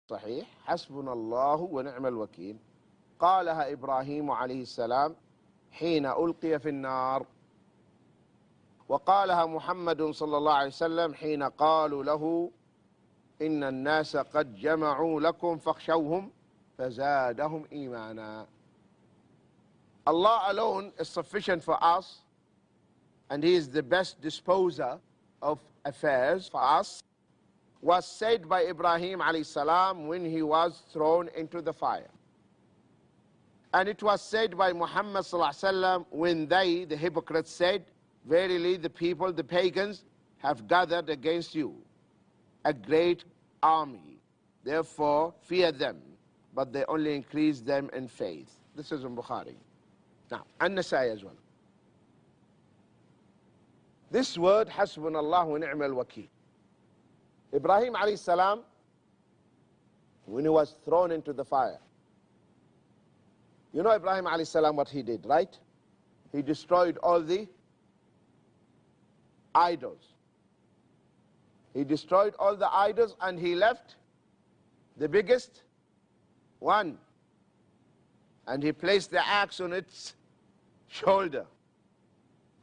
صحيح حسبنا الله ونعم الوكيل قالها إبراهيم عليه السلام حين ألقي في النار، وقالها محمد صلى الله عليه وسلم حين قالوا له إن الناس قد جمعوا لكم فاخشوهم فزادهم إيمانا. Allah alone is sufficient for us, and He is the best disposer of affairs for us, was said by Ibrahim alayhi salam when he was thrown into the fire. And it was said by Muhammad sallallahu alaihi wasallam when they, the hypocrites, said, verily the people, the pagans, have gathered against you a great army. Therefore fear them, but they only increase them in faith. This is in Bukhari. Now, An-Nasai as well. This word, Hasbunallahu wa ni'mal wakil. Ibrahim alayhi salam, when he was thrown into the fire, you know Ibrahim alayhi salam what he did, right? He destroyed all the idols. He destroyed all the idols and he left the biggest one. And he placed the axe on its shoulder.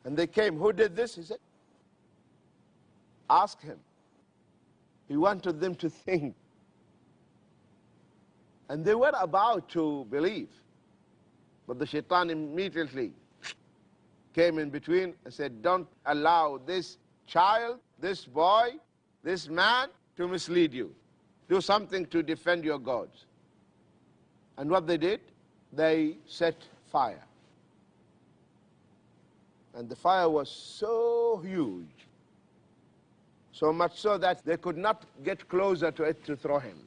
And they came, who did this? He said, ask him. He wanted them to think. And they were about to believe. But the shaitan immediately came in between and said, don't allow this child, this boy, this man to mislead you. Do something to defend your gods. And what they did, they set fire. And the fire was so huge, so much so that they could not get closer to it to throw him.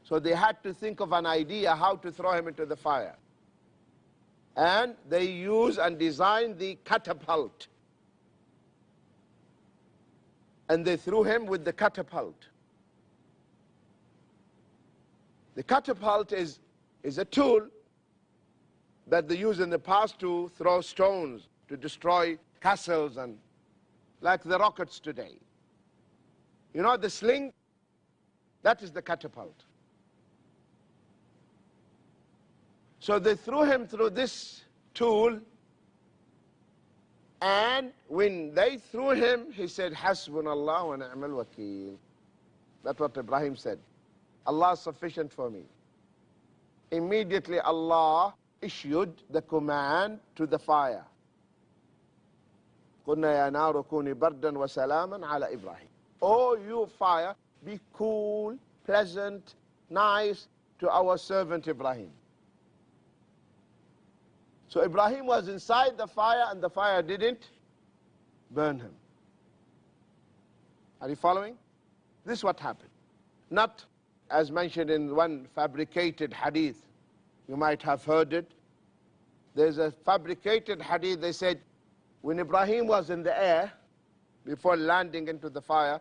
So they had to think of an idea how to throw him into the fire. And they used and designed the catapult. And they threw him with the catapult. The catapult is a tool that they used in the past to throw stones, to destroy castles, and like the rockets today. You know the sling? That is the catapult. So they threw him through this tool, and when they threw him, he said, Hasbunallahu wa ni'mal wakil. That's what Ibrahim said. Allah is sufficient for me. Immediately Allah issued the command to the fire. قُلْنَا يَا نَارُ كُونِي بَرْدًا وَسَلَامًا عَلَى إِبْرَاهِيمَ. Oh, you fire, be cool, pleasant, nice to our servant Ibrahim. So Ibrahim was inside the fire and the fire didn't burn him. Are you following? This is what happened. Not as mentioned in one fabricated hadith. You might have heard it. There's a fabricated hadith. They said when Ibrahim was in the air before landing into the fire,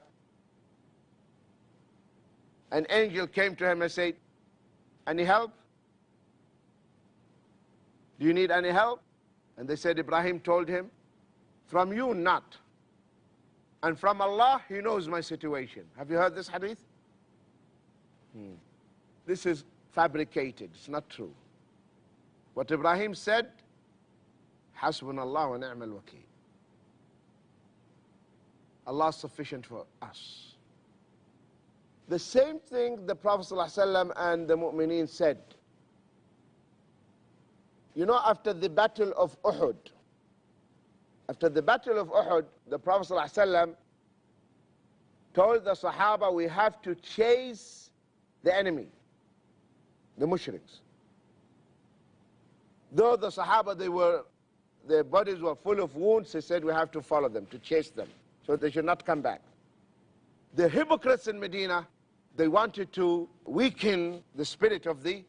an angel came to him and said, any help? Do you need any help? And they said, Ibrahim told him, from you not. And from Allah, He knows my situation. Have you heard this hadith? This is fabricated. It's not true. What Ibrahim said, Hasbunallahu wa ni'mal wakil. Allah is sufficient for us. The same thing the Prophet ﷺ and the mu'mineen said. You know, after the battle of Uhud, the Prophet ﷺ told the Sahaba, we have to chase the enemy, the mushriks. Though the Sahaba, their bodies were full of wounds, he said we have to follow them, to chase them, so they should not come back. The hypocrites in Medina, they wanted to weaken the spirit of the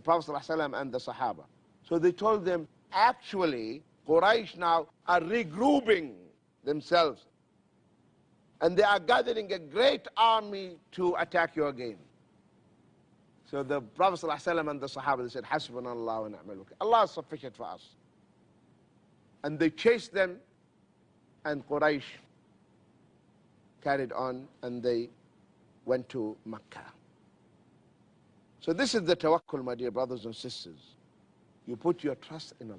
Prophet ﷺ and the Sahaba. So they told them, actually, Quraysh now are regrouping themselves. And they are gathering a great army to attack you again. So the Prophet ﷺ and the Sahaba, they said, Hasbunallahu wa ni'mal wakil. Allah is sufficient for us. And they chased them, and Quraysh carried on, and they went to Mecca. So this is the tawakkul, my dear brothers and sisters. You put your trust in Allah.